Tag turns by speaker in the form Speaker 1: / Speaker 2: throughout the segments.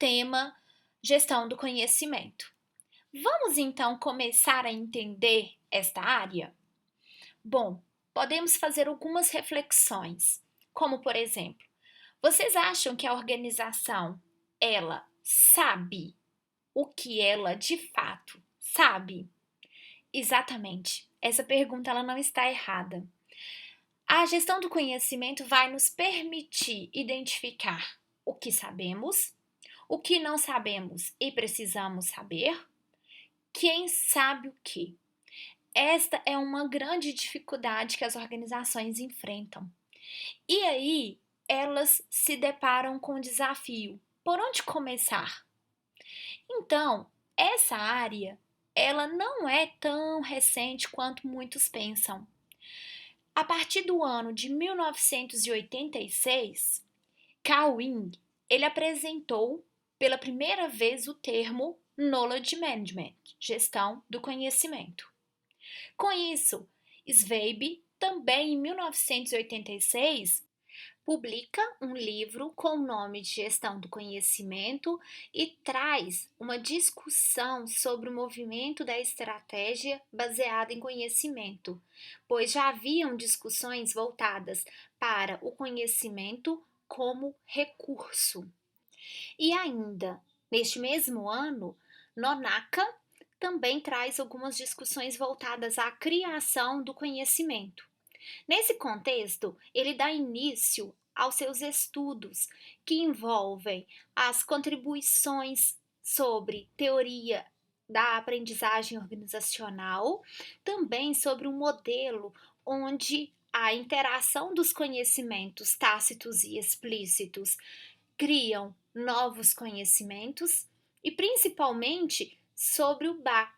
Speaker 1: tema gestão do conhecimento. Vamos então começar a entender esta área? Bom, podemos fazer algumas reflexões, como por exemplo, vocês acham que a organização ela sabe o que ela de fato sabe? Exatamente. Essa pergunta ela não está errada. A gestão do conhecimento vai nos permitir identificar o que sabemos, o que não sabemos e precisamos saber, quem sabe o que. Esta é uma grande dificuldade que as organizações enfrentam. E aí, elas se deparam com o desafio: por onde começar? Então, essa área, ela não é tão recente quanto muitos pensam. A partir do ano de 1986, Carl Jung, ele apresentou pela primeira vez o termo Knowledge Management, gestão do conhecimento. Com isso, Zweig, também em 1986, publica um livro com o nome de Gestão do Conhecimento e traz uma discussão sobre o movimento da estratégia baseada em conhecimento, pois já haviam discussões voltadas para o conhecimento como recurso. E ainda, neste mesmo ano, Nonaka também traz algumas discussões voltadas à criação do conhecimento. Nesse contexto, ele dá início aos seus estudos, que envolvem as contribuições sobre teoria da aprendizagem organizacional, também sobre um modelo onde a interação dos conhecimentos tácitos e explícitos criam novos conhecimentos e principalmente sobre o Ba,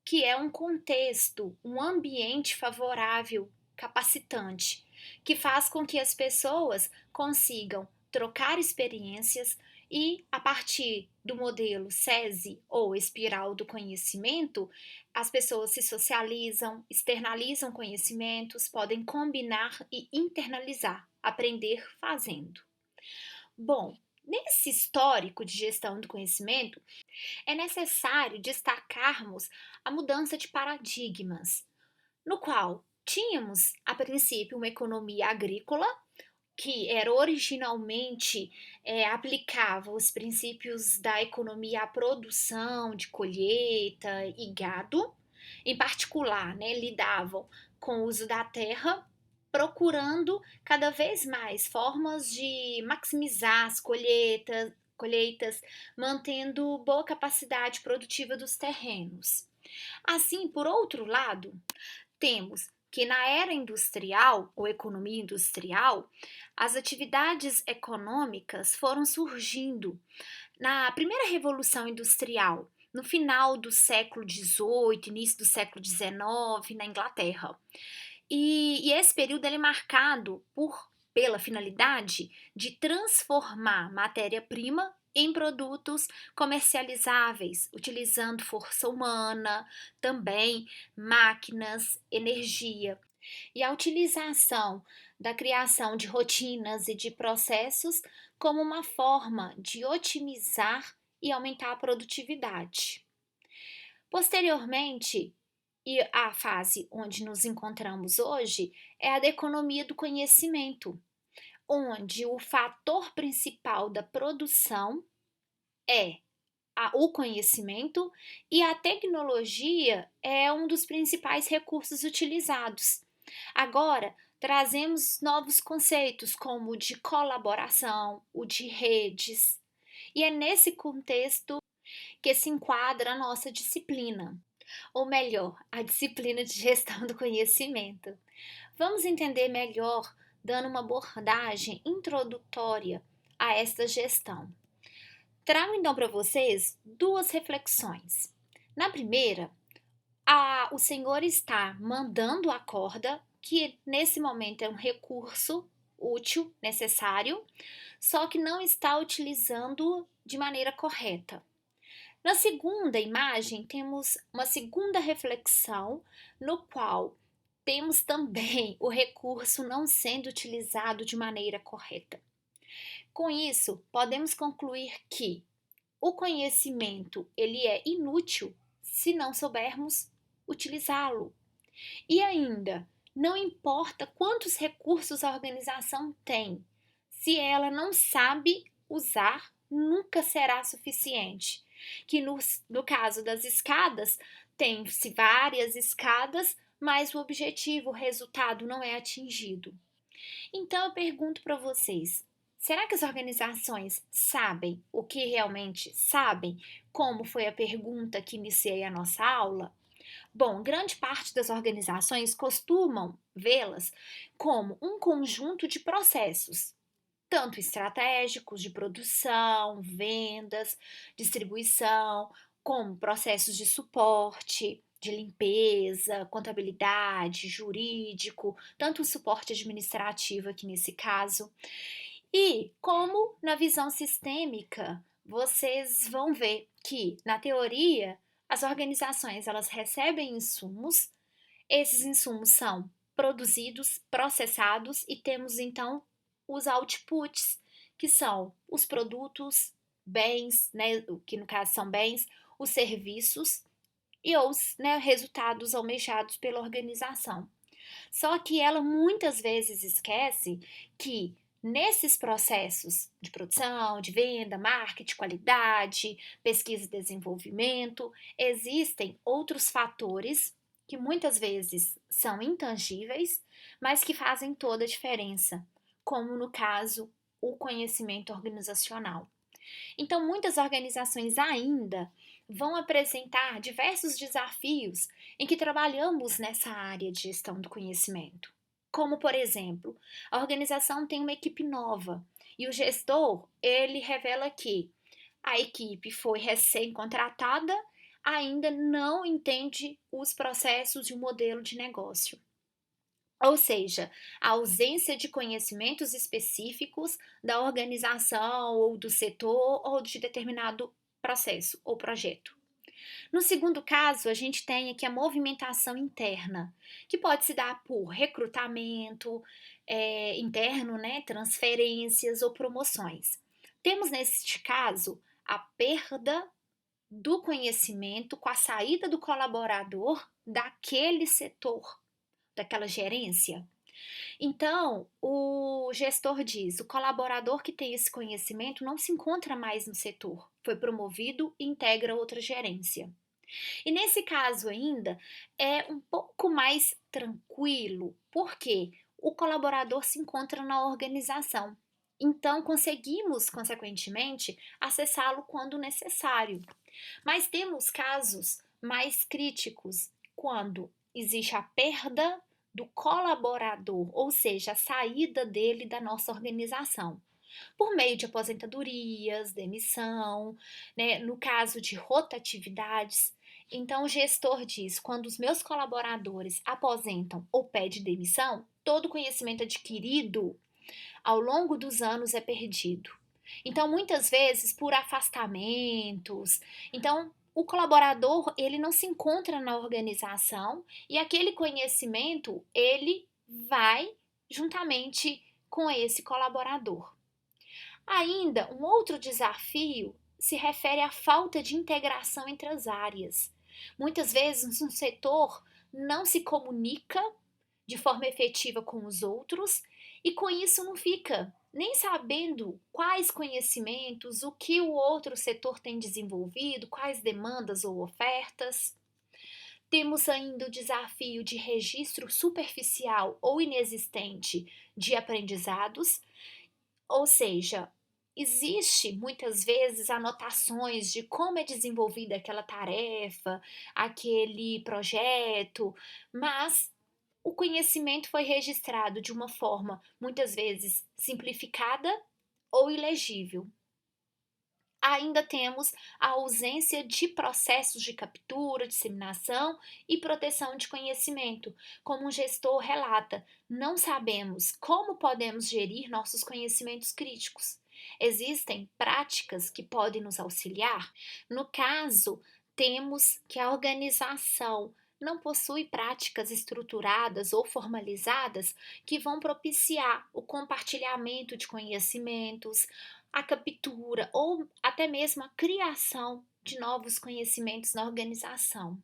Speaker 1: que é um contexto, um ambiente favorável, capacitante, que faz com que as pessoas consigam trocar experiências e, a partir do modelo SESI ou espiral do conhecimento, as pessoas se socializam, externalizam conhecimentos, podem combinar e internalizar, aprender fazendo. Bom, nesse histórico de gestão do conhecimento, é necessário destacarmos a mudança de paradigmas, no qual tínhamos, a princípio, uma economia agrícola, que era originalmente aplicava os princípios da economia à produção de colheita e gado, em particular, né, lidavam com o uso da terra, procurando cada vez mais formas de maximizar as colheitas, mantendo boa capacidade produtiva dos terrenos. Assim, por outro lado, temos que na era industrial ou economia industrial, as atividades econômicas foram surgindo. Na primeira revolução industrial, no final do século XVIII, início do século XIX, na Inglaterra. E esse período ele é marcado pela finalidade de transformar matéria-prima em produtos comercializáveis, utilizando força humana, também máquinas, energia. E a utilização da criação de rotinas e de processos como uma forma de otimizar e aumentar a produtividade. Posteriormente, e a fase onde nos encontramos hoje é a da economia do conhecimento, onde o fator principal da produção é o conhecimento e a tecnologia é um dos principais recursos utilizados. Agora, trazemos novos conceitos como o de colaboração, o de redes, e é nesse contexto que se enquadra a nossa disciplina, ou melhor, a disciplina de gestão do conhecimento. Vamos entender melhor dando uma abordagem introdutória a esta gestão. Trago então para vocês duas reflexões. Na primeira, o senhor está mandando a corda, que nesse momento é um recurso útil, necessário, só que não está utilizando de maneira correta. Na segunda imagem, temos uma segunda reflexão, no qual temos também o recurso não sendo utilizado de maneira correta. Com isso, podemos concluir que o conhecimento ele é inútil se não soubermos utilizá-lo. E ainda, não importa quantos recursos a organização tem, se ela não sabe usar, nunca será suficiente. Que no caso das escadas, tem-se várias escadas, mas o objetivo, o resultado não é atingido. Então eu pergunto para vocês: será que as organizações sabem o que realmente sabem? Como foi a pergunta que iniciei a nossa aula? Bom, grande parte das organizações costumam vê-las como um conjunto de processos, tanto estratégicos de produção, vendas, distribuição, como processos de suporte, de limpeza, contabilidade, jurídico, tanto o suporte administrativo aqui nesse caso. E como na visão sistêmica, vocês vão ver que, na teoria, as organizações elas recebem insumos, esses insumos são produzidos, processados e temos então os outputs, que são os produtos, bens, né, que no caso são bens, os serviços e os, né, resultados almejados pela organização. Só que ela muitas vezes esquece que nesses processos de produção, de venda, marketing, qualidade, pesquisa e desenvolvimento, existem outros fatores que muitas vezes são intangíveis, mas que fazem toda a diferença, como no caso o conhecimento organizacional. Então, muitas organizações ainda vão apresentar diversos desafios em que trabalhamos nessa área de gestão do conhecimento. Como, por exemplo, a organização tem uma equipe nova e o gestor, ele revela que a equipe foi recém-contratada, ainda não entende os processos e o modelo de negócio. Ou seja, a ausência de conhecimentos específicos da organização ou do setor ou de determinado processo ou projeto. No segundo caso, a gente tem aqui a movimentação interna, que pode se dar por recrutamento interno, né, transferências ou promoções. Temos neste caso a perda do conhecimento com a saída do colaborador daquele setor, daquela gerência. Então, o gestor diz: o colaborador que tem esse conhecimento não se encontra mais no setor, foi promovido e integra outra gerência. E nesse caso ainda é um pouco mais tranquilo, porque o colaborador se encontra na organização. Então, conseguimos, consequentemente, acessá-lo quando necessário. Mas temos casos mais críticos quando existe a perda do colaborador, ou seja, a saída dele da nossa organização, por meio de aposentadorias, demissão, né, no caso de rotatividades. Então, o gestor diz: quando os meus colaboradores aposentam ou pedem demissão, todo o conhecimento adquirido ao longo dos anos é perdido. Então, muitas vezes, por afastamentos, então o colaborador ele não se encontra na organização e aquele conhecimento ele vai juntamente com esse colaborador. Ainda um outro desafio se refere à falta de integração entre as áreas. Muitas vezes um setor não se comunica de forma efetiva com os outros e com isso não fica nem sabendo quais conhecimentos, o que o outro setor tem desenvolvido, quais demandas ou ofertas. Temos ainda o desafio de registro superficial ou inexistente de aprendizados, ou seja, existe muitas vezes anotações de como é desenvolvida aquela tarefa, aquele projeto, mas o conhecimento foi registrado de uma forma muitas vezes simplificada ou ilegível. Ainda temos a ausência de processos de captura, disseminação e proteção de conhecimento. Como um gestor relata, não sabemos como podemos gerir nossos conhecimentos críticos. Existem práticas que podem nos auxiliar? No caso, temos que a organização não possui práticas estruturadas ou formalizadas que vão propiciar o compartilhamento de conhecimentos, a captura ou até mesmo a criação de novos conhecimentos na organização.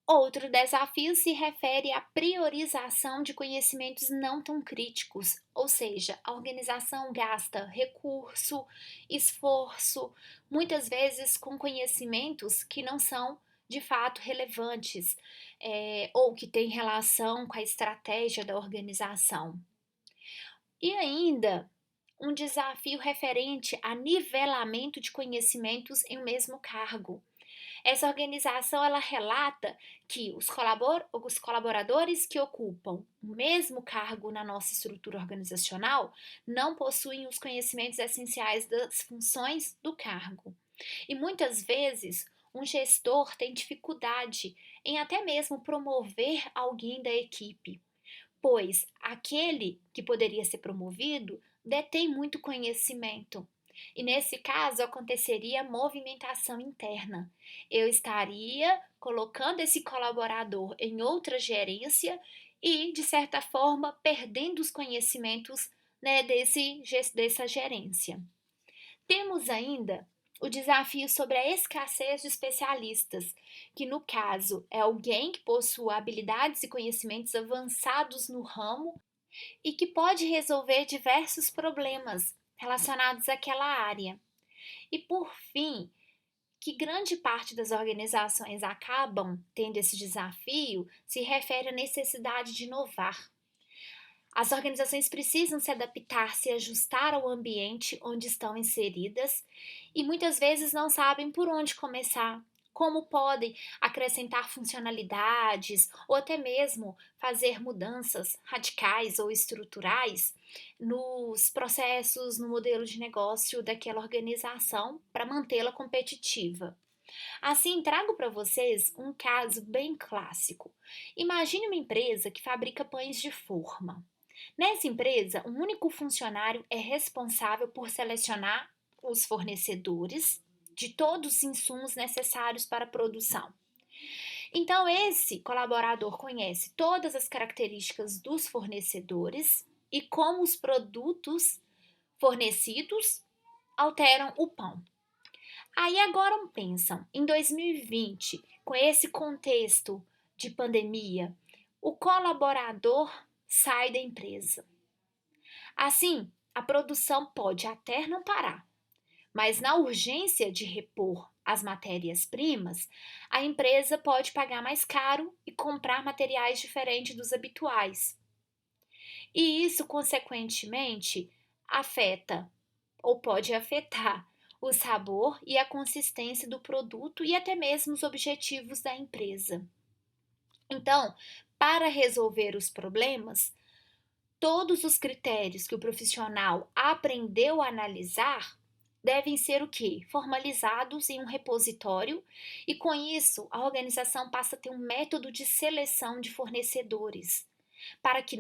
Speaker 1: Outro desafio se refere à priorização de conhecimentos não tão críticos, ou seja, a organização gasta recurso, esforço, muitas vezes com conhecimentos que não são de fato relevantes, ou que têm relação com a estratégia da organização. E ainda um desafio referente a nivelamento de conhecimentos em um mesmo cargo. Essa organização ela relata que os colaboradores que ocupam o mesmo cargo na nossa estrutura organizacional não possuem os conhecimentos essenciais das funções do cargo. E muitas vezes um gestor tem dificuldade em até mesmo promover alguém da equipe, pois aquele que poderia ser promovido detém muito conhecimento. E nesse caso aconteceria a movimentação interna. Eu estaria colocando esse colaborador em outra gerência e, de certa forma, perdendo os conhecimentos, né, dessa gerência. Temos ainda o desafio sobre a escassez de especialistas, que no caso é alguém que possua habilidades e conhecimentos avançados no ramo e que pode resolver diversos problemas relacionados àquela área. E por fim, que grande parte das organizações acabam tendo esse desafio se refere à necessidade de inovar. As organizações precisam se adaptar, se ajustar ao ambiente onde estão inseridas e muitas vezes não sabem por onde começar, como podem acrescentar funcionalidades ou até mesmo fazer mudanças radicais ou estruturais nos processos, no modelo de negócio daquela organização para mantê-la competitiva. Assim, trago para vocês um caso bem clássico. Imagine uma empresa que fabrica pães de forma. Nessa empresa, um único funcionário é responsável por selecionar os fornecedores de todos os insumos necessários para a produção. Então, esse colaborador conhece todas as características dos fornecedores e como os produtos fornecidos alteram o pão. Aí agora pensam, em 2020, com esse contexto de pandemia, o colaborador sai da empresa. Assim, a produção pode até não parar, mas na urgência de repor as matérias-primas, a empresa pode pagar mais caro e comprar materiais diferentes dos habituais. E isso, consequentemente, afeta ou pode afetar o sabor e a consistência do produto e até mesmo os objetivos da empresa. Então, para resolver os problemas, todos os critérios que o profissional aprendeu a analisar devem ser o quê? Formalizados em um repositório e com isso a organização passa a ter um método de seleção de fornecedores para que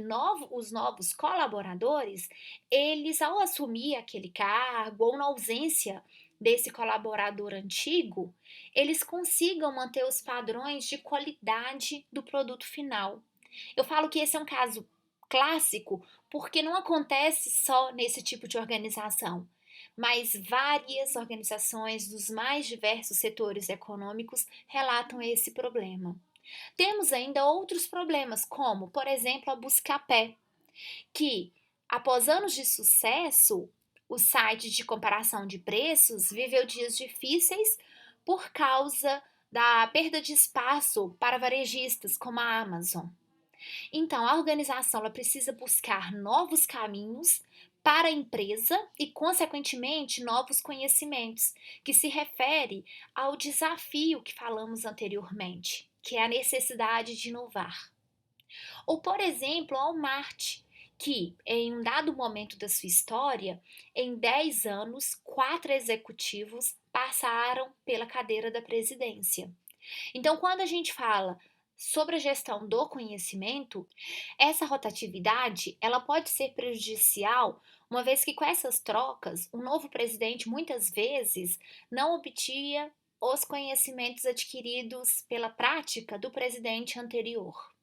Speaker 1: os novos colaboradores, eles ao assumir aquele cargo ou na ausência desse colaborador antigo, eles consigam manter os padrões de qualidade do produto final. Eu falo que esse é um caso clássico porque não acontece só nesse tipo de organização, mas várias organizações dos mais diversos setores econômicos relatam esse problema. Temos ainda outros problemas, como, por exemplo, a Buscapé, que, após anos de sucesso, o site de comparação de preços viveu dias difíceis por causa da perda de espaço para varejistas como a Amazon. Então, a organização ela precisa buscar novos caminhos para a empresa e, consequentemente, novos conhecimentos, que se refere ao desafio que falamos anteriormente, que é a necessidade de inovar. Ou, por exemplo, ao Walmart, que, em um dado momento da sua história, em 10 anos, 4 executivos passaram pela cadeira da presidência. Então, quando a gente fala sobre a gestão do conhecimento, essa rotatividade ela pode ser prejudicial, uma vez que com essas trocas, o novo presidente muitas vezes não obtinha os conhecimentos adquiridos pela prática do presidente anterior.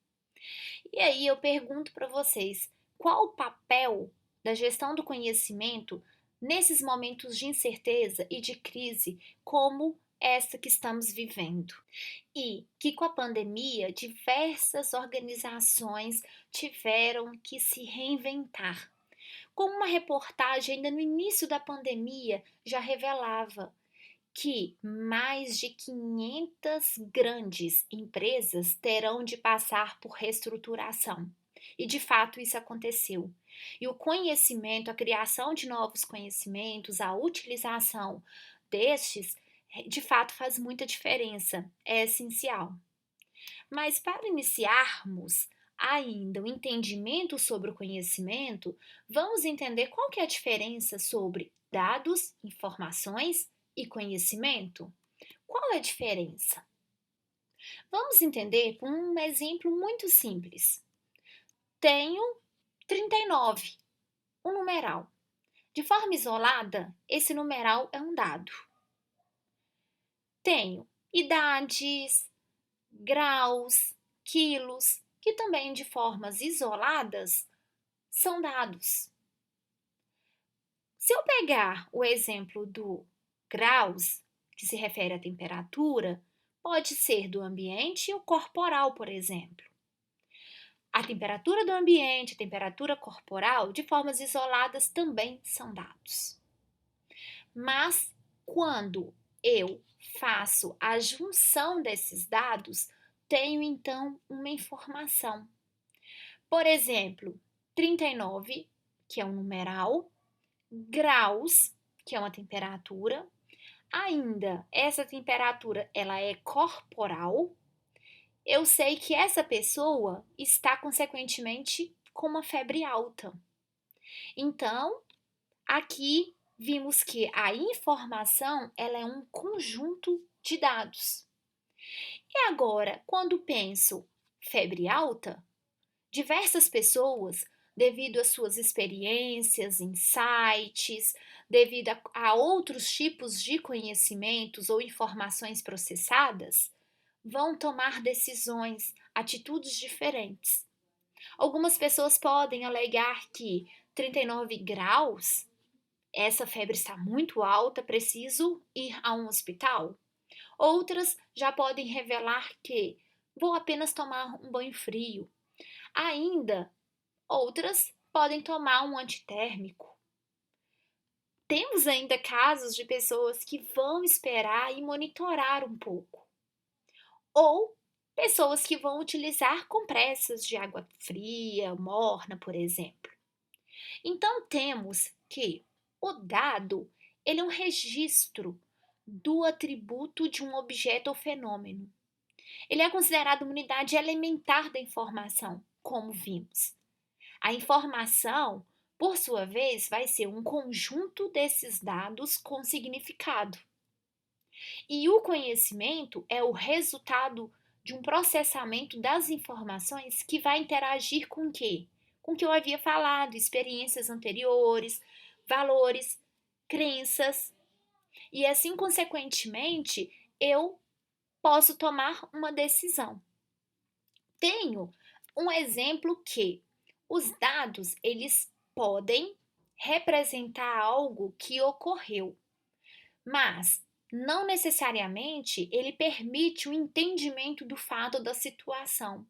Speaker 1: E aí eu pergunto para vocês, qual o papel da gestão do conhecimento nesses momentos de incerteza e de crise como essa que estamos vivendo. E que com a pandemia, diversas organizações tiveram que se reinventar. Como uma reportagem ainda no início da pandemia já revelava que mais de 500 grandes empresas terão de passar por reestruturação. E de fato isso aconteceu. E o conhecimento, a criação de novos conhecimentos, a utilização destes, de fato faz muita diferença, é essencial. Mas para iniciarmos ainda o entendimento sobre o conhecimento, vamos entender qual que é a diferença sobre dados, informações e conhecimento. Qual é a diferença? Vamos entender por um exemplo muito simples. Tenho 39, um numeral. De forma isolada, esse numeral é um dado. Tenho idades, graus, quilos, que também de formas isoladas são dados. Se eu pegar o exemplo do graus, que se refere à temperatura, pode ser do ambiente ou corporal, por exemplo. A temperatura do ambiente, a temperatura corporal, de formas isoladas, também são dados. Mas quando eu faço a junção desses dados, tenho então uma informação. Por exemplo, 39, que é um numeral, graus, que é uma temperatura. Ainda essa temperatura ela é corporal. Eu sei que essa pessoa está consequentemente com uma febre alta. Então, aqui vimos que a informação ela é um conjunto de dados. E agora, quando penso febre alta, diversas pessoas, devido às suas experiências, insights, devido a outros tipos de conhecimentos ou informações processadas, vão tomar decisões, atitudes diferentes. Algumas pessoas podem alegar que 39 graus, essa febre está muito alta, preciso ir a um hospital. Outras já podem revelar que vou apenas tomar um banho frio. Ainda outras podem tomar um antitérmico. Temos ainda casos de pessoas que vão esperar e monitorar um pouco. Ou pessoas que vão utilizar compressas de água fria, morna, por exemplo. Então temos que o dado, ele é um registro do atributo de um objeto ou fenômeno. Ele é considerado uma unidade elementar da informação, como vimos. A informação, por sua vez, vai ser um conjunto desses dados com significado. E o conhecimento é o resultado de um processamento das informações que vai interagir com o quê? Com o que eu havia falado, experiências anteriores, valores, crenças. E assim, consequentemente, eu posso tomar uma decisão. Tenho um exemplo que os dados, eles podem representar algo que ocorreu, mas não necessariamente ele permite o entendimento do fato da situação.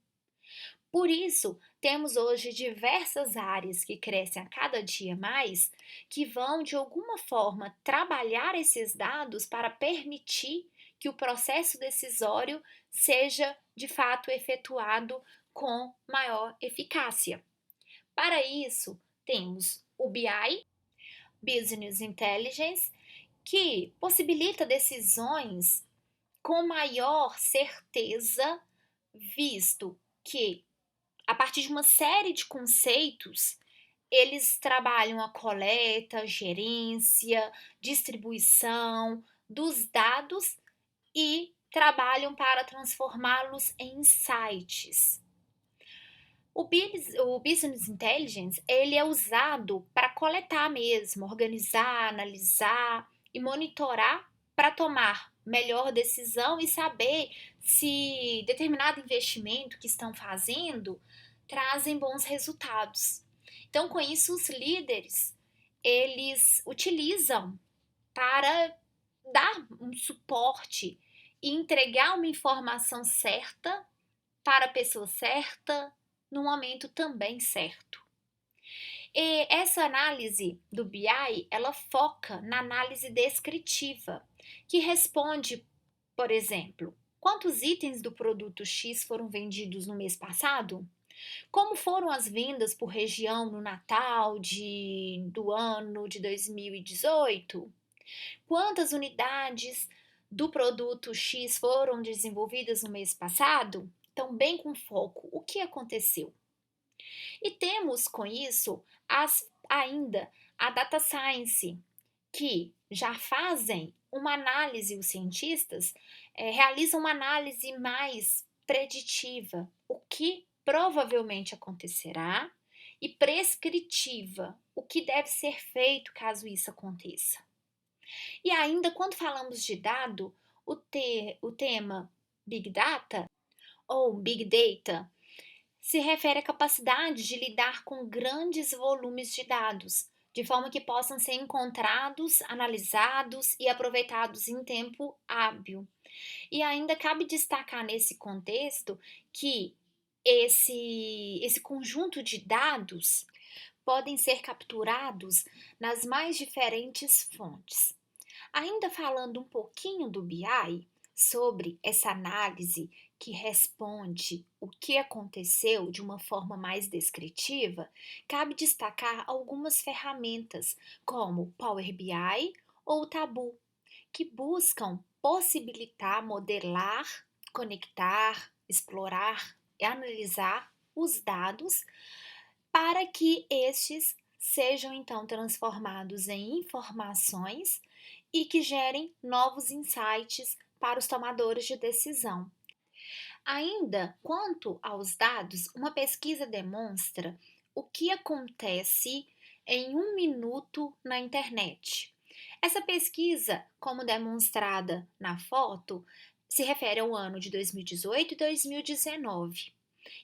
Speaker 1: Por isso, temos hoje diversas áreas que crescem a cada dia mais, que vão de alguma forma trabalhar esses dados para permitir que o processo decisório seja de fato efetuado com maior eficácia. Para isso, temos o BI, Business Intelligence, que possibilita decisões com maior certeza, visto que, a partir de uma série de conceitos, eles trabalham a coleta, gerência, distribuição dos dados e trabalham para transformá-los em insights. O Business Intelligence, ele é usado para coletar mesmo, organizar, analisar e monitorar para tomar melhor decisão e saber se determinado investimento que estão fazendo trazem bons resultados. Então, com isso, os líderes, eles utilizam para dar um suporte e entregar uma informação certa para a pessoa certa, no momento também certo. E essa análise do BI, ela foca na análise descritiva, que responde, por exemplo, quantos itens do produto X foram vendidos no mês passado? Como foram as vendas por região no Natal do ano de 2018? Quantas unidades do produto X foram desenvolvidas no mês passado? Então, bem com foco, o que aconteceu? E temos com isso ainda a data science, que já fazem uma análise, os cientistas realizam uma análise mais preditiva, o que provavelmente acontecerá, e prescritiva, o que deve ser feito caso isso aconteça. E ainda, quando falamos de dado, o tema Big Data ou Big Data se refere à capacidade de lidar com grandes volumes de dados, de forma que possam ser encontrados, analisados e aproveitados em tempo hábil. E ainda cabe destacar nesse contexto que esse conjunto de dados podem ser capturados nas mais diferentes fontes. Ainda falando um pouquinho do BI, sobre essa análise que responde o que aconteceu de uma forma mais descritiva, cabe destacar algumas ferramentas, como Power BI ou Taboo, que buscam possibilitar modelar, conectar, explorar e analisar os dados para que estes sejam então transformados em informações e que gerem novos insights para os tomadores de decisão. Ainda quanto aos dados, uma pesquisa demonstra o que acontece em um minuto na internet. Essa pesquisa, como demonstrada na foto, se refere ao ano de 2018 e 2019.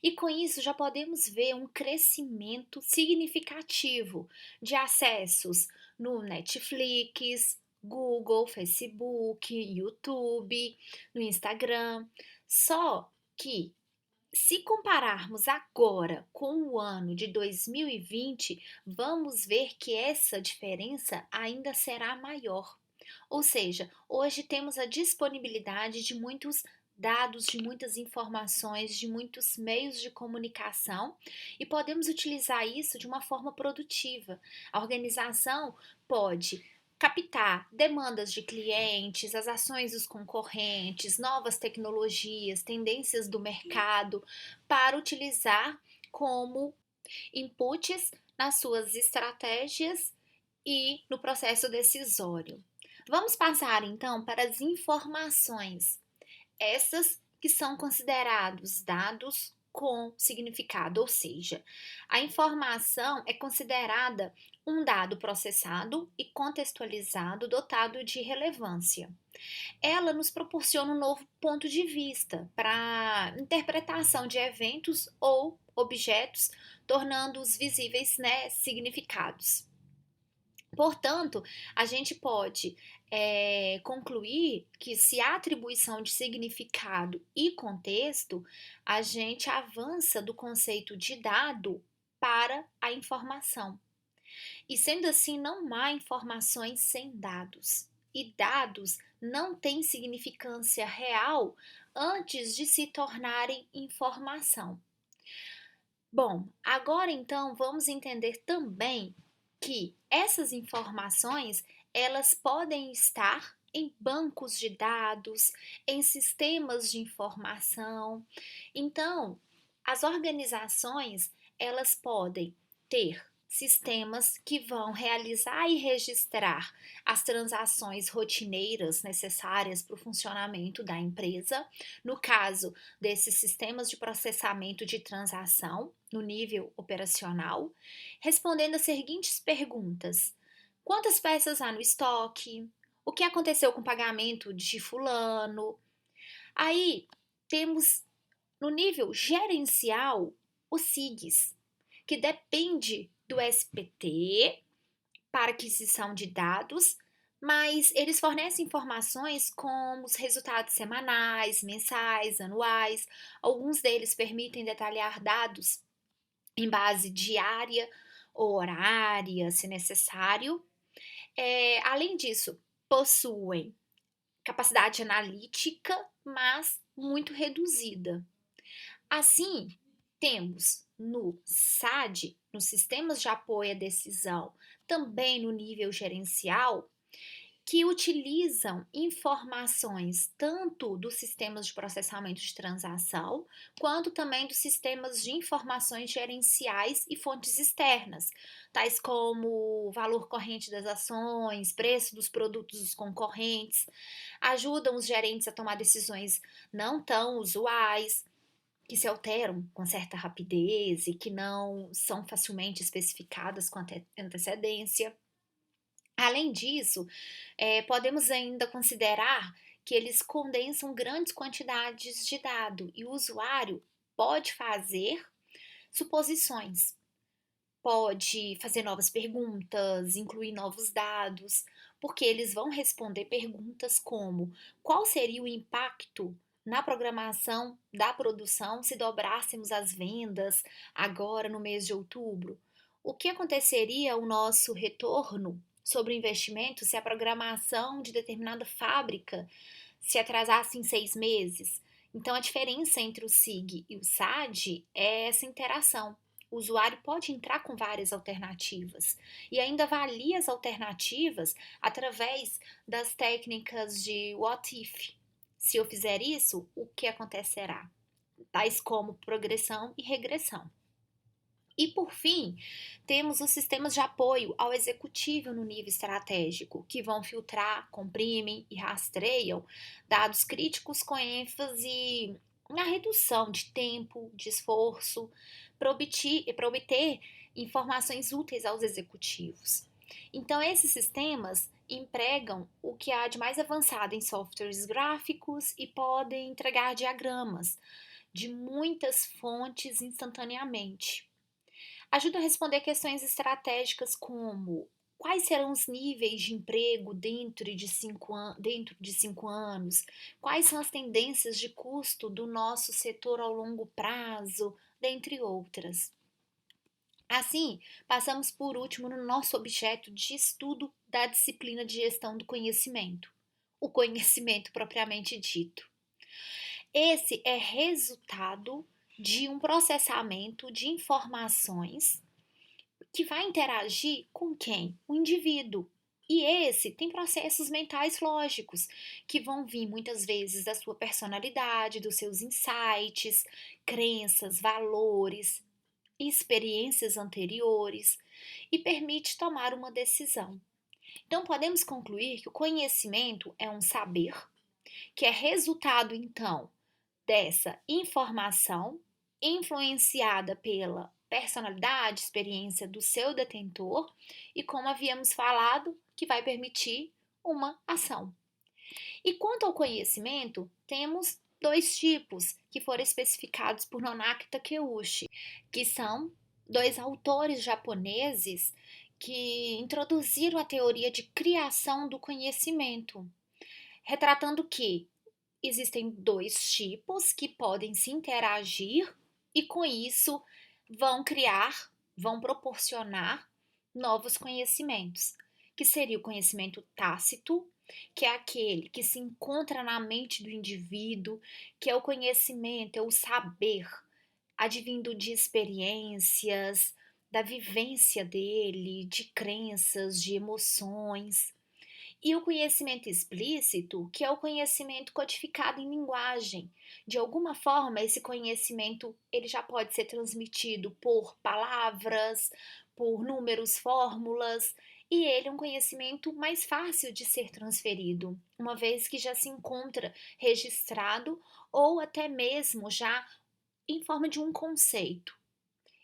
Speaker 1: E com isso já podemos ver um crescimento significativo de acessos no Netflix, Google, Facebook, YouTube, no Instagram. Só que, se compararmos agora com o ano de 2020, vamos ver que essa diferença ainda será maior. Ou seja, hoje temos a disponibilidade de muitos dados, de muitas informações, de muitos meios de comunicação e podemos utilizar isso de uma forma produtiva. A organização pode captar demandas de clientes, as ações dos concorrentes, novas tecnologias, tendências do mercado, para utilizar como inputs nas suas estratégias e no processo decisório. Vamos passar então para as informações, essas que são considerados dados com significado, ou seja, a informação é considerada um dado processado e contextualizado dotado de relevância. Ela nos proporciona um novo ponto de vista para interpretação de eventos ou objetos, tornando-os visíveis, né, significados. Portanto, a gente pode concluir que se há atribuição de significado e contexto, a gente avança do conceito de dado para a informação. E sendo assim, não há informações sem dados. E dados não têm significância real antes de se tornarem informação. Bom, agora então vamos entender também que essas informações elas podem estar em bancos de dados, em sistemas de informação. Então, as organizações elas podem ter sistemas que vão realizar e registrar as transações rotineiras necessárias para o funcionamento da empresa. No caso desses sistemas de processamento de transação no nível operacional, respondendo as seguintes perguntas: quantas peças há no estoque? O que aconteceu com o pagamento de fulano? Aí temos no nível gerencial o SIGs, que depende do SPT para aquisição de dados, mas eles fornecem informações como os resultados semanais, mensais, anuais. Alguns deles permitem detalhar dados em base diária ou horária, se necessário. Além disso, possuem capacidade analítica, mas muito reduzida. Assim, temos no SAD, nos sistemas de apoio à decisão, também no nível gerencial, que utilizam informações tanto dos sistemas de processamento de transação, quanto também dos sistemas de informações gerenciais e fontes externas, tais como o valor corrente das ações, preço dos produtos dos concorrentes, ajudam os gerentes a tomar decisões não tão usuais, que se alteram com certa rapidez e que não são facilmente especificadas com antecedência. Além disso, podemos ainda considerar que eles condensam grandes quantidades de dado e o usuário pode fazer suposições, pode fazer novas perguntas, incluir novos dados, porque eles vão responder perguntas como: qual seria o impacto na programação da produção se dobrássemos as vendas agora no mês de outubro? O que aconteceria o nosso retorno sobre o investimento se a programação de determinada fábrica se atrasasse em 6 meses? Então, a diferença entre o SIG e o SAD é essa interação. O usuário pode entrar com várias alternativas e ainda avalia as alternativas através das técnicas de what if. Se eu fizer isso, o que acontecerá? Tais como progressão e regressão. E por fim, temos os sistemas de apoio ao executivo no nível estratégico, que vão filtrar, comprimem e rastreiam dados críticos com ênfase na redução de tempo, de esforço, para obter informações úteis aos executivos. Então, esses sistemas empregam o que há de mais avançado em softwares gráficos e podem entregar diagramas de muitas fontes instantaneamente. Ajuda a responder questões estratégicas como: quais serão os níveis de emprego dentro de 5 anos? Quais são as tendências de custo do nosso setor ao longo prazo? Dentre outras. Assim, passamos por último no nosso objeto de estudo da disciplina de gestão do conhecimento, o conhecimento propriamente dito. Esse é resultado de um processamento de informações que vai interagir com quem? O indivíduo. E esse tem processos mentais lógicos, que vão vir muitas vezes da sua personalidade, dos seus insights, crenças, valores, experiências anteriores e permite tomar uma decisão. Então, podemos concluir que o conhecimento é um saber, que é resultado, então, dessa informação influenciada pela personalidade, experiência do seu detentor e, como havíamos falado, que vai permitir uma ação. E quanto ao conhecimento, temos dois tipos que foram especificados por Nonaki Takeuchi, que são dois autores japoneses que introduziram a teoria de criação do conhecimento, retratando que existem dois tipos que podem se interagir e, com isso, vão proporcionar novos conhecimentos, que seria o conhecimento tácito, que é aquele que se encontra na mente do indivíduo, que é o conhecimento, é o saber, advindo de experiências, da vivência dele, de crenças, de emoções. E o conhecimento explícito, que é o conhecimento codificado em linguagem. De alguma forma, esse conhecimento ele já pode ser transmitido por palavras, por números, fórmulas, e ele é um conhecimento mais fácil de ser transferido, uma vez que já se encontra registrado ou até mesmo já em forma de um conceito.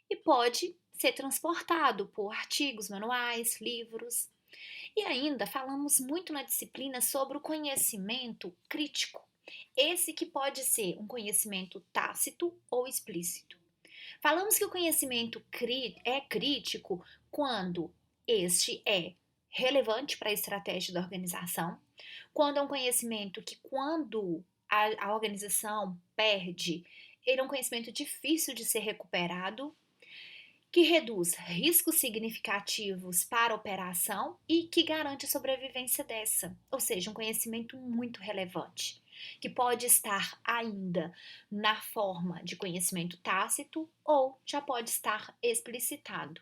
Speaker 1: E pode ser transportado por artigos, manuais, livros. E ainda falamos muito na disciplina sobre o conhecimento crítico, esse que pode ser um conhecimento tácito ou explícito. Falamos que o conhecimento é crítico quando este é relevante para a estratégia da organização, quando é um conhecimento que, quando a organização perde, ele é um conhecimento difícil de ser recuperado, que reduz riscos significativos para a operação e que garante a sobrevivência dessa, ou seja, um conhecimento muito relevante, que pode estar ainda na forma de conhecimento tácito ou já pode estar explicitado.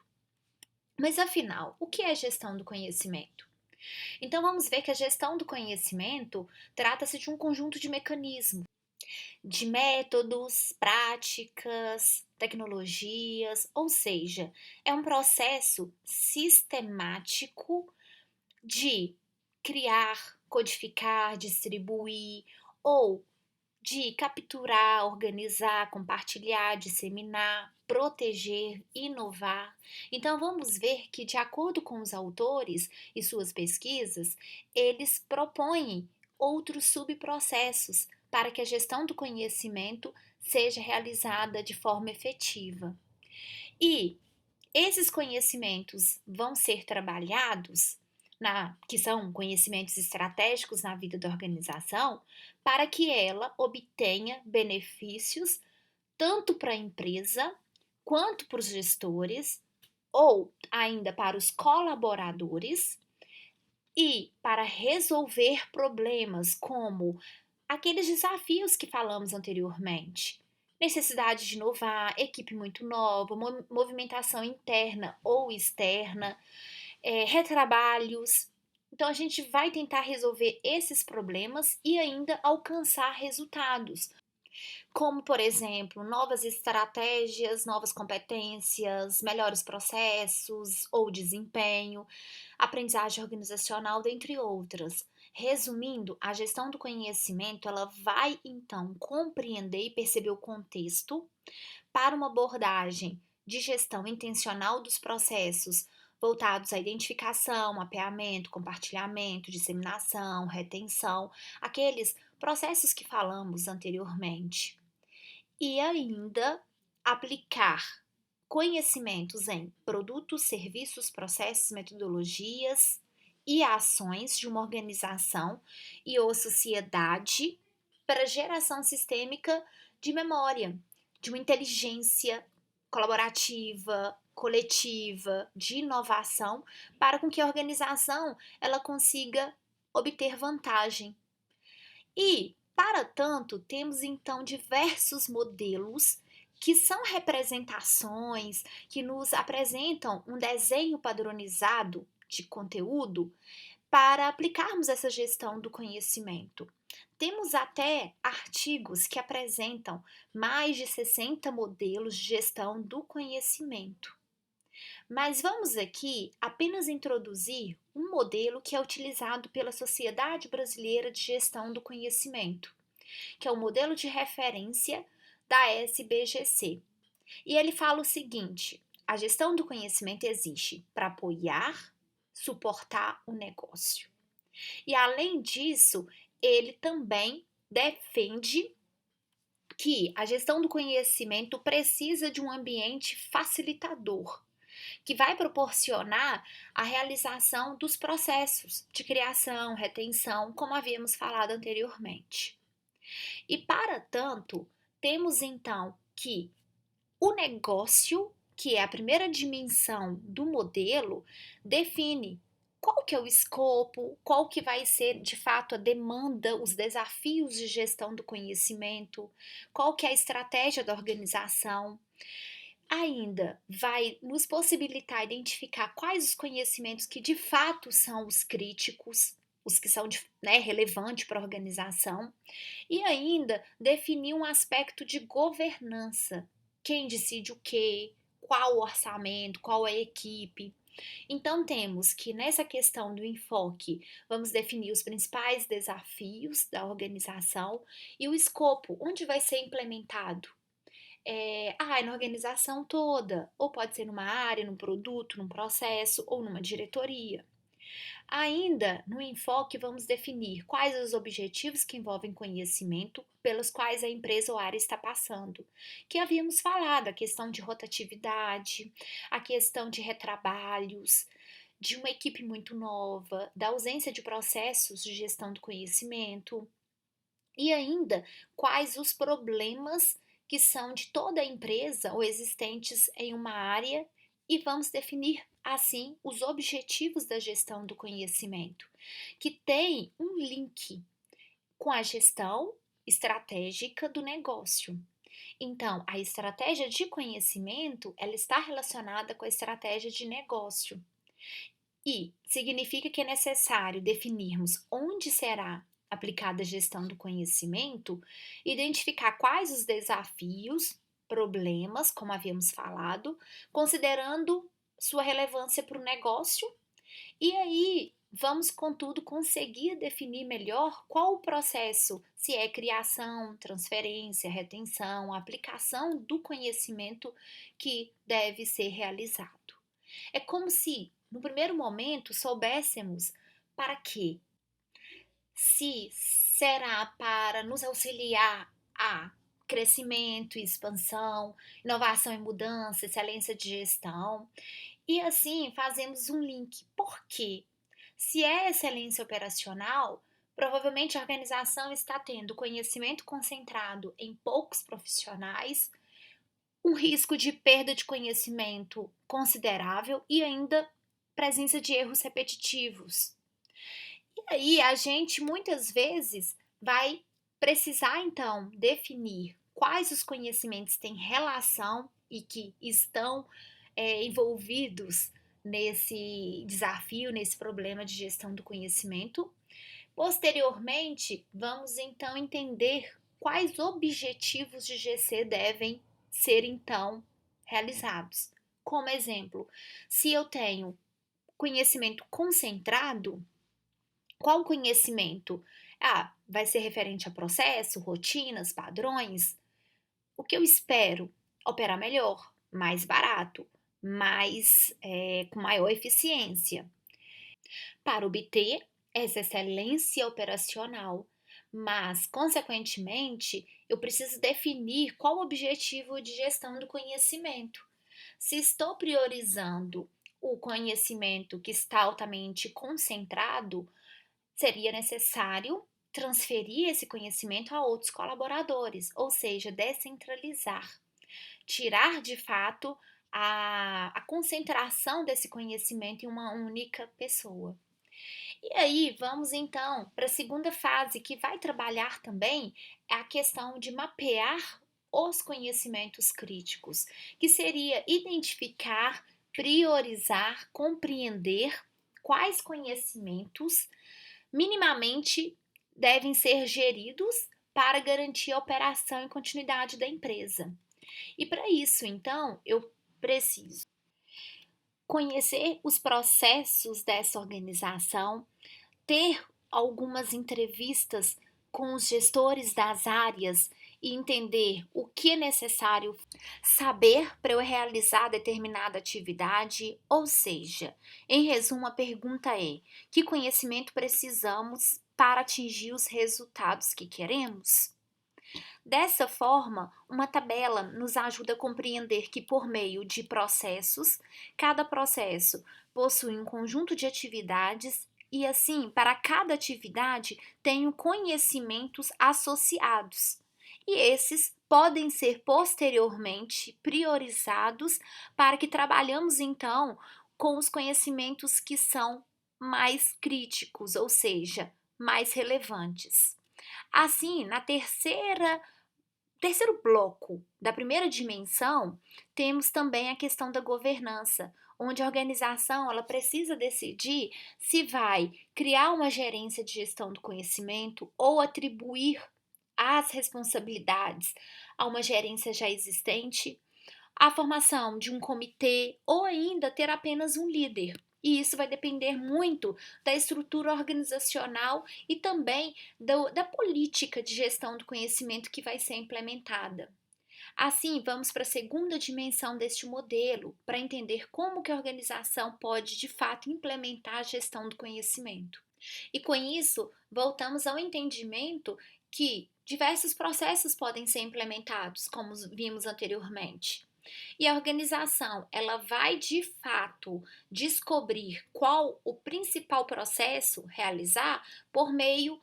Speaker 1: Mas afinal, o que é gestão do conhecimento? Então vamos ver que a gestão do conhecimento trata-se de um conjunto de mecanismos, de métodos, práticas, tecnologias, ou seja, é um processo sistemático de criar, codificar, distribuir ou de capturar, organizar, compartilhar, disseminar, proteger, inovar. Então vamos ver que, de acordo com os autores e suas pesquisas, eles propõem outros subprocessos para que a gestão do conhecimento seja realizada de forma efetiva. E esses conhecimentos vão ser trabalhados, que são conhecimentos estratégicos na vida da organização, para que ela obtenha benefícios tanto para a empresa, quanto para os gestores, ou ainda para os colaboradores, e para resolver problemas como aqueles desafios que falamos anteriormente. Necessidade de inovar, equipe muito nova, movimentação interna ou externa, retrabalhos. Então, a gente vai tentar resolver esses problemas e ainda alcançar resultados, como, por exemplo, novas estratégias, novas competências, melhores processos ou desempenho, aprendizagem organizacional, dentre outras. Resumindo, a gestão do conhecimento, ela vai então compreender e perceber o contexto para uma abordagem de gestão intencional dos processos voltados à identificação, mapeamento, compartilhamento, disseminação, retenção, aqueles processos que falamos anteriormente. E ainda aplicar conhecimentos em produtos, serviços, processos, metodologias e ações de uma organização e ou sociedade para geração sistêmica de memória, de uma inteligência colaborativa, coletiva, de inovação, para com que a organização ela consiga obter vantagem. E, para tanto, temos então diversos modelos que são representações que nos apresentam um desenho padronizado de conteúdo para aplicarmos essa gestão do conhecimento. Temos até artigos que apresentam mais de 60 modelos de gestão do conhecimento. Mas vamos aqui apenas introduzir um modelo que é utilizado pela Sociedade Brasileira de Gestão do Conhecimento, que é o modelo de referência da SBGC. E ele fala o seguinte: a gestão do conhecimento existe para apoiar, suportar o negócio. E além disso, ele também defende que a gestão do conhecimento precisa de um ambiente facilitador, que vai proporcionar a realização dos processos de criação, retenção, como havíamos falado anteriormente. E para tanto, temos então que o negócio, que é a primeira dimensão do modelo, define qual que é o escopo, qual que vai ser de fato a demanda, os desafios de gestão do conhecimento, qual que é a estratégia da organização. Ainda vai nos possibilitar identificar quais os conhecimentos que de fato são os críticos, os que são relevantes para a organização, e ainda definir um aspecto de governança. Quem decide o quê? Qual o orçamento? Qual a equipe? Então, temos que nessa questão do enfoque, vamos definir os principais desafios da organização e o escopo, onde vai ser implementado. É na organização toda, ou pode ser numa área, num produto, num processo ou numa diretoria. Ainda no enfoque, vamos definir quais os objetivos que envolvem conhecimento pelos quais a empresa ou área está passando. Que havíamos falado, a questão de rotatividade, a questão de retrabalhos, de uma equipe muito nova, da ausência de processos de gestão do conhecimento e ainda quais os problemas que são de toda a empresa ou existentes em uma área e vamos definir assim os objetivos da gestão do conhecimento, que tem um link com a gestão estratégica do negócio. Então, a estratégia de conhecimento, ela está relacionada com a estratégia de negócio. E significa que é necessário definirmos onde será aplicada a gestão do conhecimento, identificar quais os desafios, problemas, como havíamos falado, considerando sua relevância para o negócio, e aí vamos, contudo, conseguir definir melhor qual o processo, se é criação, transferência, retenção, aplicação do conhecimento que deve ser realizado. É como se, no primeiro momento, soubéssemos para quê. Se será para nos auxiliar a crescimento e expansão, inovação e mudança, excelência de gestão. E assim fazemos um link. Por quê? Se é excelência operacional, provavelmente a organização está tendo conhecimento concentrado em poucos profissionais, um risco de perda de conhecimento considerável e ainda presença de erros repetitivos. E aí a gente muitas vezes vai precisar então definir quais os conhecimentos têm relação e que estão envolvidos nesse desafio, nesse problema de gestão do conhecimento. Posteriormente, vamos então entender quais objetivos de GC devem ser então realizados. Como exemplo, se eu tenho conhecimento concentrado, qual conhecimento? Vai ser referente a processo, rotinas, padrões? O que eu espero? Operar melhor, mais barato, com maior eficiência. Para obter essa excelência operacional, mas, consequentemente, eu preciso definir qual o objetivo de gestão do conhecimento. Se estou priorizando o conhecimento que está altamente concentrado, seria necessário transferir esse conhecimento a outros colaboradores, ou seja, descentralizar, tirar de fato a concentração desse conhecimento em uma única pessoa. E aí, vamos então para a segunda fase, que vai trabalhar também a questão de mapear os conhecimentos críticos, que seria identificar, priorizar, compreender quais conhecimentos minimamente devem ser geridos para garantir a operação e continuidade da empresa. E para isso, então, eu preciso conhecer os processos dessa organização, ter algumas entrevistas com os gestores das áreas e entender o que é necessário saber para eu realizar determinada atividade, ou seja, em resumo, a pergunta é: que conhecimento precisamos para atingir os resultados que queremos? Dessa forma, uma tabela nos ajuda a compreender que, por meio de processos, cada processo possui um conjunto de atividades e, assim, para cada atividade, tenho conhecimentos associados. E esses podem ser posteriormente priorizados para que trabalhamos então com os conhecimentos que são mais críticos, ou seja, mais relevantes. Assim, na terceiro bloco da primeira dimensão, temos também a questão da governança, onde a organização ela precisa decidir se vai criar uma gerência de gestão do conhecimento ou atribuir as responsabilidades a uma gerência já existente, a formação de um comitê ou ainda ter apenas um líder. E isso vai depender muito da estrutura organizacional e também da política de gestão do conhecimento que vai ser implementada. Assim, vamos para a segunda dimensão deste modelo, para entender como que a organização pode, de fato, implementar a gestão do conhecimento. E com isso, voltamos ao entendimento que diversos processos podem ser implementados, como vimos anteriormente. E a organização, ela vai de fato descobrir qual o principal processo realizar por meio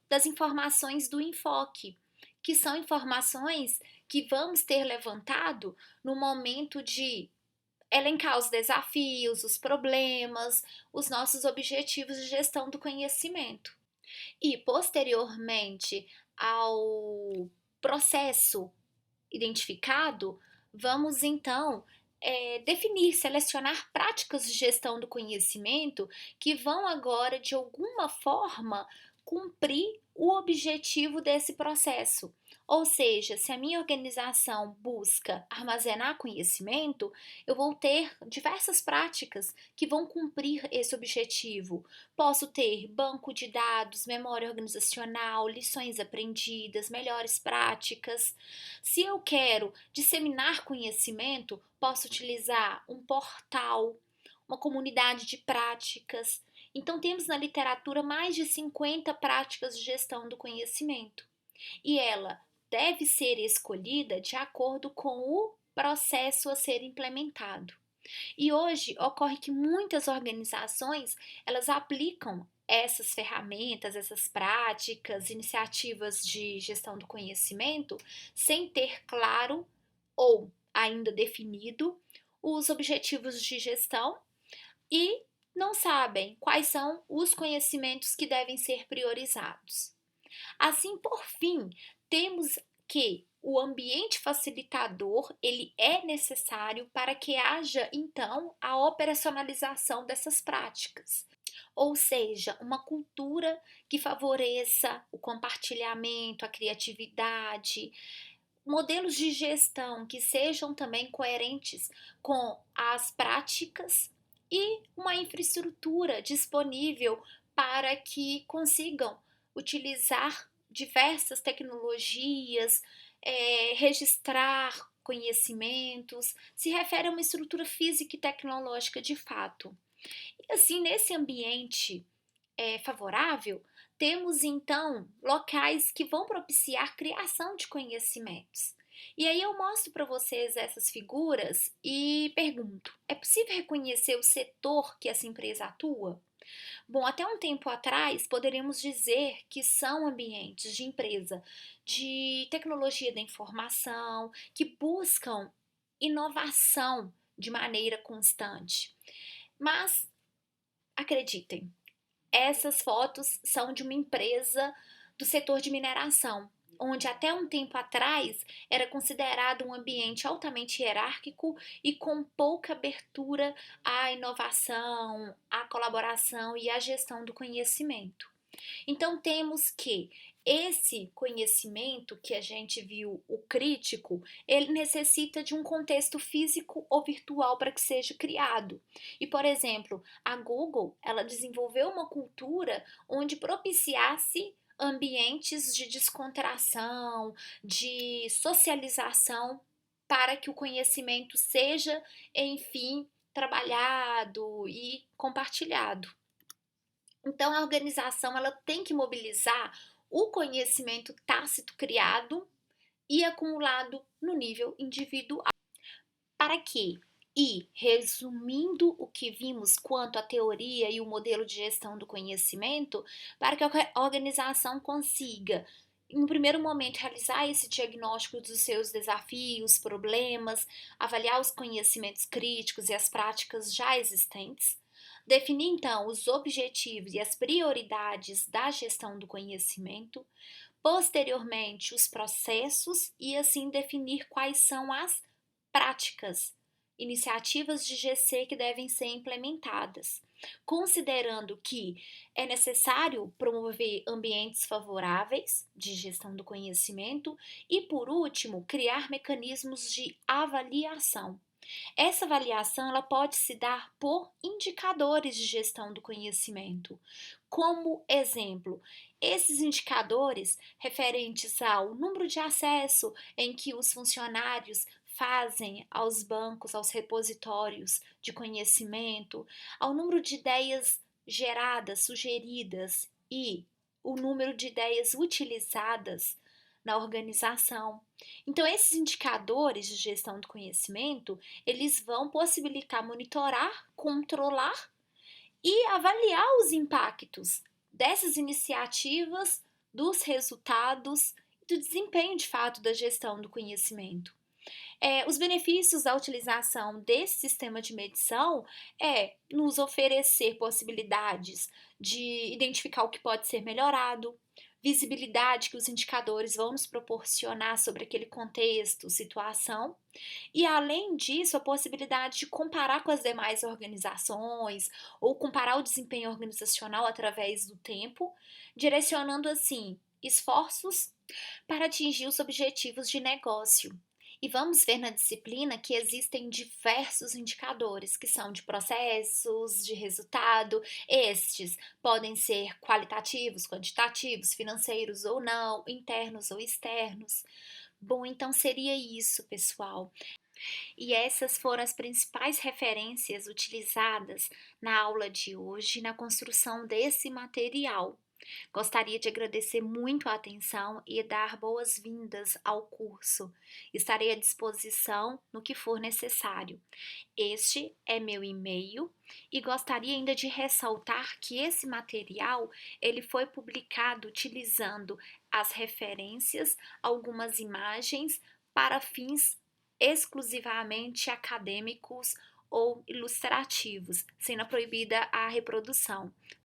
Speaker 1: das informações do enfoque, que são informações que vamos ter levantado no momento de elencar os desafios, os problemas, os nossos objetivos de gestão do conhecimento. E posteriormente ao processo identificado, vamos então definir, selecionar práticas de gestão do conhecimento que vão agora, de alguma forma, cumprir o objetivo desse processo. Ou seja, se a minha organização busca armazenar conhecimento, eu vou ter diversas práticas que vão cumprir esse objetivo. Posso ter banco de dados, memória organizacional, lições aprendidas, melhores práticas. Se eu quero disseminar conhecimento, posso utilizar um portal, uma comunidade de práticas. Então, temos na literatura mais de 50 práticas de gestão do conhecimento. E ela deve ser escolhida de acordo com o processo a ser implementado. E hoje ocorre que muitas organizações, elas aplicam essas ferramentas, essas práticas, iniciativas de gestão do conhecimento, sem ter claro ou ainda definido os objetivos de gestão e não sabem quais são os conhecimentos que devem ser priorizados. Assim, por fim, temos que o ambiente facilitador, ele é necessário para que haja então a operacionalização dessas práticas. Ou seja, uma cultura que favoreça o compartilhamento, a criatividade, modelos de gestão que sejam também coerentes com as práticas e uma infraestrutura disponível para que consigam utilizar diversas tecnologias, registrar conhecimentos, se refere a uma estrutura física e tecnológica de fato. E assim, nesse ambiente favorável, temos então locais que vão propiciar criação de conhecimentos. E aí eu mostro para vocês essas figuras e pergunto: é possível reconhecer o setor que essa empresa atua? Bom, até um tempo atrás, poderíamos dizer que são ambientes de empresa de tecnologia da informação que buscam inovação de maneira constante. Mas acreditem, essas fotos são de uma empresa do setor de mineração, onde até um tempo atrás era considerado um ambiente altamente hierárquico e com pouca abertura à inovação, à colaboração e à gestão do conhecimento. Então temos que esse conhecimento que a gente viu, o crítico, ele necessita de um contexto físico ou virtual para que seja criado. E, por exemplo, a Google, ela desenvolveu uma cultura onde propiciasse ambientes de descontração, de socialização, para que o conhecimento seja, enfim, trabalhado e compartilhado. Então, a organização ela tem que mobilizar o conhecimento tácito criado e acumulado no nível individual. Para quê? E, resumindo o que vimos quanto à teoria e o modelo de gestão do conhecimento, para que a organização consiga, em um primeiro momento, realizar esse diagnóstico dos seus desafios, problemas, avaliar os conhecimentos críticos e as práticas já existentes, definir então os objetivos e as prioridades da gestão do conhecimento, posteriormente os processos e assim definir quais são as práticas, iniciativas de GC que devem ser implementadas, considerando que é necessário promover ambientes favoráveis de gestão do conhecimento e, por último, criar mecanismos de avaliação. Essa avaliação ela pode se dar por indicadores de gestão do conhecimento. Como exemplo, esses indicadores referentes ao número de acesso em que os funcionários fazem aos bancos, aos repositórios de conhecimento, ao número de ideias geradas, sugeridas e o número de ideias utilizadas na organização. Então, esses indicadores de gestão do conhecimento, eles vão possibilitar monitorar, controlar e avaliar os impactos dessas iniciativas, dos resultados e do desempenho de fato da gestão do conhecimento. Os benefícios da utilização desse sistema de medição é nos oferecer possibilidades de identificar o que pode ser melhorado, visibilidade que os indicadores vão nos proporcionar sobre aquele contexto, situação, e além disso, a possibilidade de comparar com as demais organizações ou comparar o desempenho organizacional através do tempo, direcionando assim esforços para atingir os objetivos de negócio. E vamos ver na disciplina que existem diversos indicadores que são de processos, de resultado. Estes podem ser qualitativos, quantitativos, financeiros ou não, internos ou externos. Bom, então seria isso, pessoal. E essas foram as principais referências utilizadas na aula de hoje na construção desse material. Gostaria de agradecer muito a atenção e dar boas-vindas ao curso. Estarei à disposição no que for necessário. Este é meu e-mail e gostaria ainda de ressaltar que esse material ele foi publicado utilizando as referências, algumas imagens para fins exclusivamente acadêmicos ou ilustrativos, sendo proibida a reprodução.